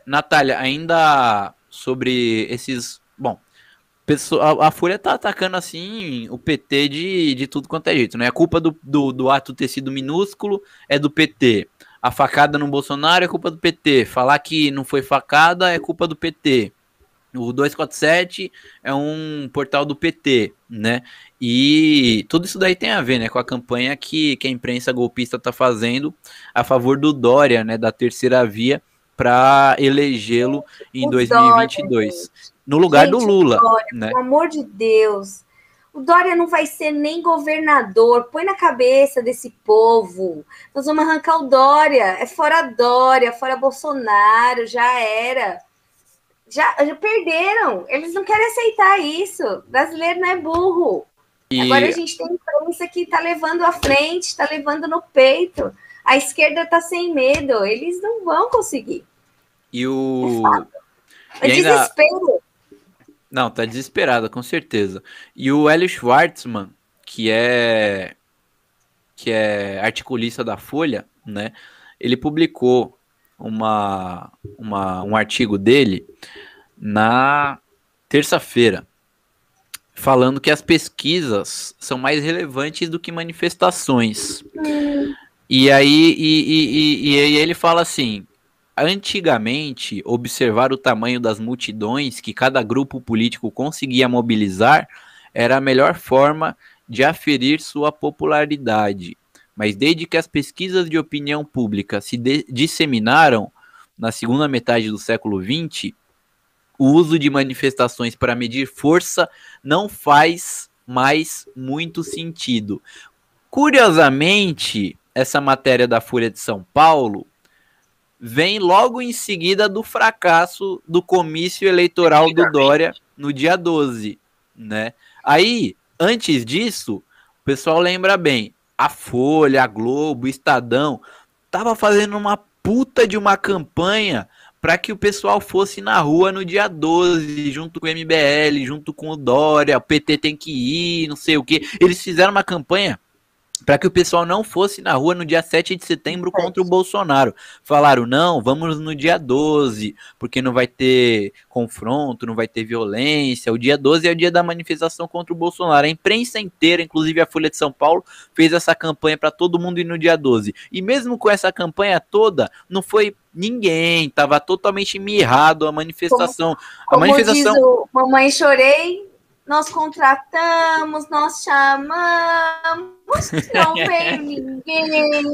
Natália, ainda sobre esses. Bom, a Folha tá atacando assim o PT de tudo quanto é jeito, né? A culpa do ato ter sido minúsculo é do PT. A facada no Bolsonaro é culpa do PT. Falar que não foi facada é culpa do PT. O 247 é um portal do PT, né? E tudo isso daí tem a ver, né, com a campanha que a imprensa golpista tá fazendo a favor do Dória, né, da terceira via, para elegê-lo em O Dória, 2022, gente. no lugar do Gente, o Lula, Dória, né? pelo amor de Deus. O Dória não vai ser nem governador. Põe na cabeça desse povo. Nós vamos arrancar o Dória. É fora Dória, fora Bolsonaro, já era. Já perderam. Eles não querem aceitar isso. O brasileiro não é burro. Agora a E, gente tem imprensa que está levando à frente, está levando no peito. A esquerda está sem medo. Eles não vão conseguir. e É o. fato. É E ainda. desespero. Não, tá desesperada, com certeza. E o Hélio Schwartzman, que é. Que é articulista da Folha, né? Ele publicou um artigo dele na terça-feira, falando que as pesquisas são mais relevantes do que manifestações. E aí ele fala assim: antigamente, observar o tamanho das multidões que cada grupo político conseguia mobilizar era a melhor forma de aferir sua popularidade. Mas desde que as pesquisas de opinião pública se disseminaram na segunda metade do século XX, o uso de manifestações para medir força não faz mais muito sentido. Curiosamente, essa matéria da Folha de São Paulo vem logo em seguida do fracasso do comício eleitoral do Dória no dia 12, né? Aí, antes disso, o pessoal lembra bem, a Folha, a Globo, o Estadão tava fazendo uma puta de uma campanha para que o pessoal fosse na rua no dia 12, junto com o MBL, junto com o Dória, o PT tem que ir, não sei o que. Eles fizeram uma campanha para que o pessoal não fosse na rua no dia 7 de setembro contra o Bolsonaro. Falaram, não, vamos no dia 12, porque não vai ter confronto, não vai ter violência. O dia 12 é o dia da manifestação contra o Bolsonaro. A imprensa inteira, inclusive a Folha de São Paulo, fez essa campanha para todo mundo ir no dia 12. E mesmo com essa campanha toda, não foi ninguém, estava totalmente mirrado a Como, manifestação. A como diz manifestação o Mamãe Chorei, nós contratamos, nós chamamos, não veio ninguém.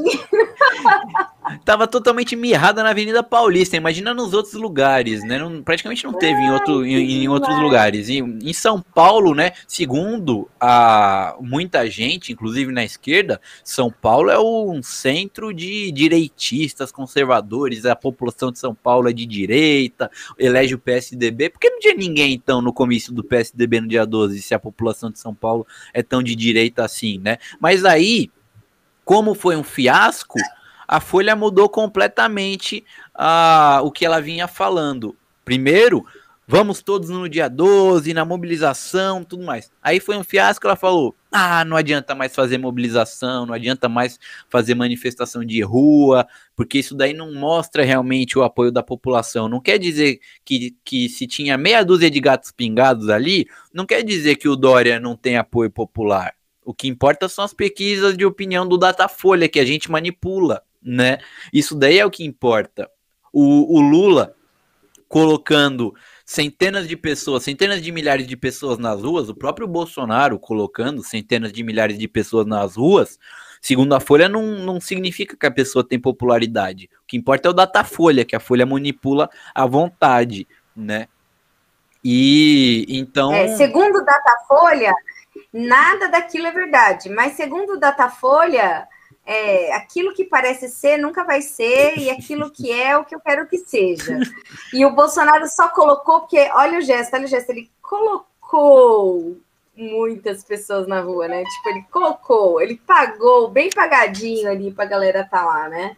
tava totalmente mirrada na Avenida Paulista. Imagina nos outros lugares, né? Praticamente não teve em outros lugares. E em São Paulo, né? Segundo muita gente, inclusive na esquerda, São Paulo é um centro de direitistas, conservadores. A população de São Paulo é de direita, elege o PSDB. Por que não tinha ninguém, então, no comício do PSDB no dia 12, se a população de São Paulo é tão de direita assim, né? Mas aí, como foi um fiasco, a Folha mudou completamente o que ela vinha falando. Primeiro, vamos todos no dia 12, na mobilização, tudo mais. Aí foi um fiasco, ela falou, não adianta mais fazer mobilização, não adianta mais fazer manifestação de rua, porque isso daí não mostra realmente o apoio da população. Não quer dizer que se tinha meia dúzia de gatos pingados ali, não quer dizer que o Dória não tem apoio popular. O que importa são as pesquisas de opinião do Datafolha, que a gente manipula, né? Isso daí é o que importa. O Lula colocando centenas de pessoas, centenas de milhares de pessoas nas ruas, o próprio Bolsonaro colocando centenas de milhares de pessoas nas ruas, segundo a Folha, não significa que a pessoa tem popularidade. O que importa é o Datafolha, que a Folha manipula à vontade, né? E então. Segundo o Datafolha, nada daquilo é verdade, mas segundo o Datafolha, aquilo que parece ser nunca vai ser, e aquilo que é o que eu quero que seja. E o Bolsonaro só colocou, porque olha o gesto, ele colocou muitas pessoas na rua, né? Tipo, ele colocou, ele pagou bem pagadinho ali pra galera tá lá, né?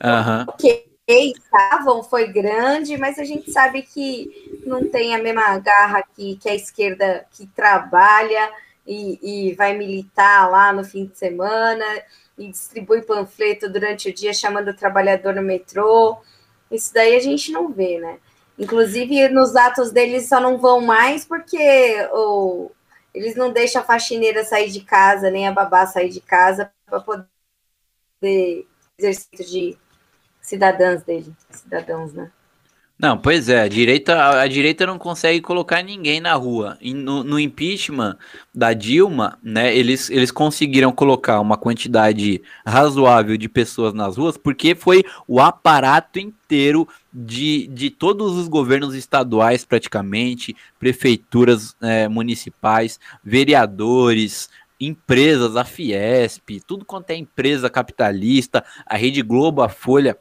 Aham. Ok, estavam, foi grande, mas a gente sabe que não tem a mesma garra que a esquerda que trabalha e vai militar lá no fim de semana e distribui panfleto durante o dia chamando o trabalhador no metrô. Isso daí a gente não vê, né? Inclusive, nos atos deles só não vão mais porque eles não deixam a faxineira sair de casa, nem a babá sair de casa para poder exercício de cidadãos, né? Não, pois é, a direita não consegue colocar ninguém na rua. E no impeachment da Dilma, né, eles conseguiram colocar uma quantidade razoável de pessoas nas ruas, porque foi o aparato inteiro de todos os governos estaduais, praticamente, prefeituras municipais, vereadores, empresas, a Fiesp, tudo quanto é empresa capitalista, a Rede Globo, a Folha,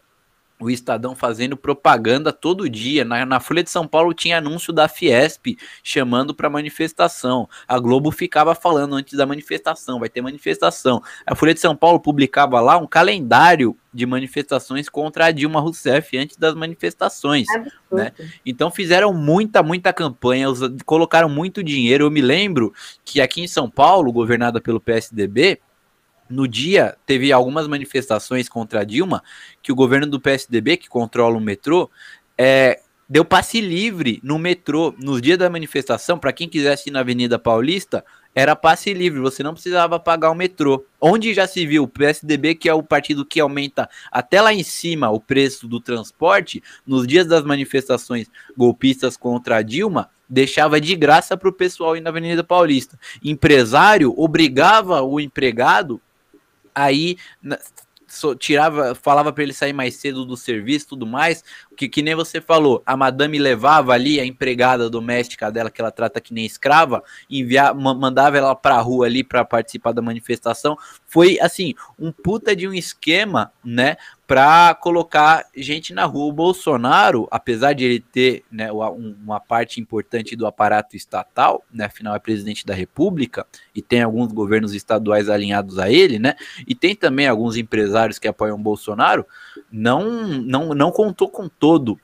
o Estadão fazendo propaganda todo dia. Na Folha de São Paulo tinha anúncio da Fiesp chamando para manifestação. A Globo ficava falando antes da manifestação, vai ter manifestação. A Folha de São Paulo publicava lá um calendário de manifestações contra a Dilma Rousseff antes das manifestações, né? Então fizeram muita campanha, colocaram muito dinheiro. Eu me lembro que aqui em São Paulo, governada pelo PSDB, no dia, teve algumas manifestações contra a Dilma, que o governo do PSDB, que controla o metrô, deu passe livre no metrô. Nos dias da manifestação, para quem quisesse ir na Avenida Paulista, era passe livre, você não precisava pagar o metrô. Onde já se viu, o PSDB, que é o partido que aumenta até lá em cima o preço do transporte, nos dias das manifestações golpistas contra a Dilma, deixava de graça para o pessoal ir na Avenida Paulista. Empresário obrigava o empregado aí falava para ele sair mais cedo do serviço, tudo mais, que nem você falou, a madame levava ali a empregada doméstica dela, que ela trata que nem escrava, mandava ela pra rua ali para participar da manifestação. Foi assim, um puta de um esquema, né, para colocar gente na rua. O Bolsonaro, apesar de ele ter, né, uma parte importante do aparato estatal, né, afinal é presidente da República e tem alguns governos estaduais alinhados a ele, né, e tem também alguns empresários que apoiam o Bolsonaro, não contou com todo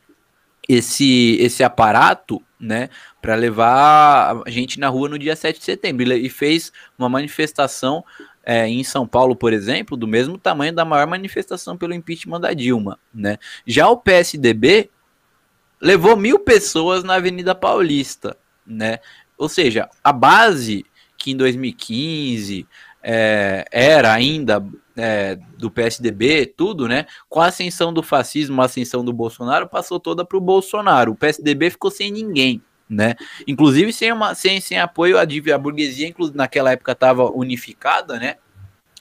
esse aparato, né, para levar a gente na rua no dia 7 de setembro, e fez uma manifestação em São Paulo, por exemplo, do mesmo tamanho da maior manifestação pelo impeachment da Dilma, né. Já o PSDB levou 1.000 pessoas na Avenida Paulista, né, ou seja, a base que em 2015 era ainda do PSDB, tudo, né? Com a ascensão do fascismo, a ascensão do Bolsonaro, passou toda para o Bolsonaro. O PSDB ficou sem ninguém, né? Inclusive sem apoio, a burguesia, naquela época estava unificada, né?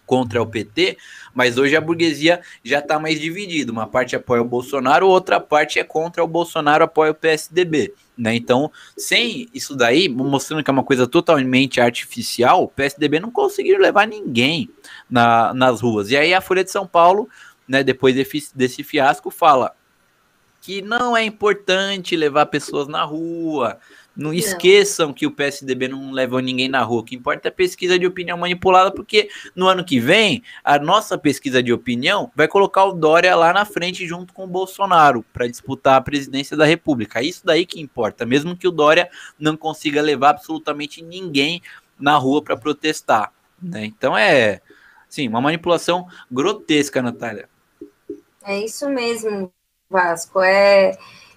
Contra o PT, mas hoje a burguesia já está mais dividida. Uma parte apoia o Bolsonaro, outra parte é contra o Bolsonaro, apoia o PSDB, né? Então, sem isso daí, mostrando que é uma coisa totalmente artificial, o PSDB não conseguiu levar ninguém nas ruas. E aí a Folha de São Paulo, né, depois desse fiasco, fala que não é importante levar pessoas na rua. Não esqueçam que o PSDB não levou ninguém na rua. O que importa é a pesquisa de opinião manipulada, porque no ano que vem, a nossa pesquisa de opinião vai colocar o Dória lá na frente junto com o Bolsonaro para disputar a presidência da República. É isso daí que importa, mesmo que o Dória não consiga levar absolutamente ninguém na rua para protestar, né? Então sim, uma manipulação grotesca, Natália. É isso mesmo, Vasco.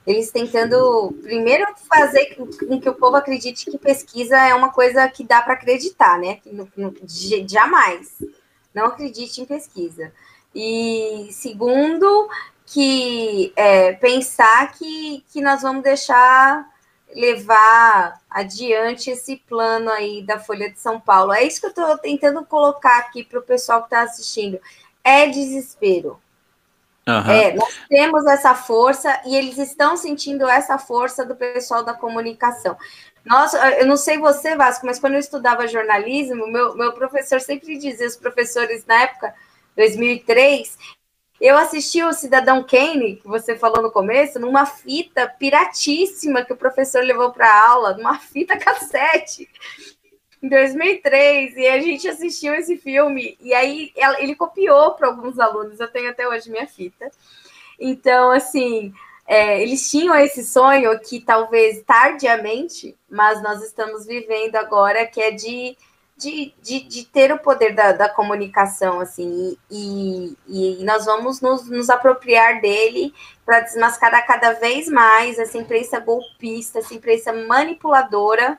Eles tentando, primeiro, fazer com que o povo acredite que pesquisa é uma coisa que dá para acreditar, né? Jamais. Não acredite em pesquisa. E, segundo, que pensar que nós vamos deixar levar adiante esse plano aí da Folha de São Paulo. É isso que eu estou tentando colocar aqui para o pessoal que está assistindo. É desespero. Uhum. Nós temos essa força e eles estão sentindo essa força do pessoal da comunicação. Eu não sei você, Vasco, mas quando eu estudava jornalismo, meu professor sempre dizia, os professores na época, 2003, eu assisti o Cidadão Kane, que você falou no começo, numa fita piratíssima que o professor levou para a aula, numa fita cassete, em 2003, e a gente assistiu esse filme, e aí ele copiou para alguns alunos, eu tenho até hoje minha fita. Então, assim, eles tinham esse sonho que talvez tardiamente, mas nós estamos vivendo agora, que é de de ter o poder da comunicação, assim, e nós vamos nos apropriar dele para desmascarar cada vez mais essa imprensa golpista, essa imprensa manipuladora,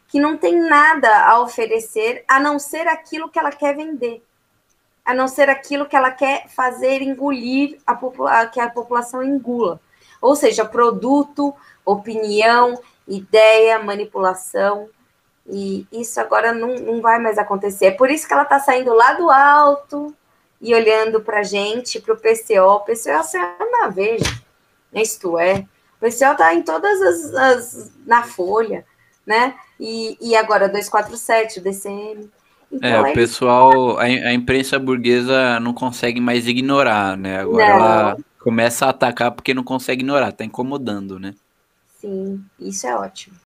que não tem nada a oferecer, a não ser aquilo que ela quer vender, a não ser aquilo que ela quer fazer engolir, que a população engula. Ou seja, produto, opinião, ideia, manipulação. E isso agora não vai mais acontecer. É por isso que ela está saindo lá do alto e olhando para a gente, para o PCO. O PCO você anda, veja, isto é. O PCO está em todas na Folha, né? E agora 247, o DCM. Então, o pessoal, a imprensa burguesa não consegue mais ignorar, né? Agora ela começa a atacar porque não consegue ignorar, tá incomodando, né? Sim, isso é ótimo.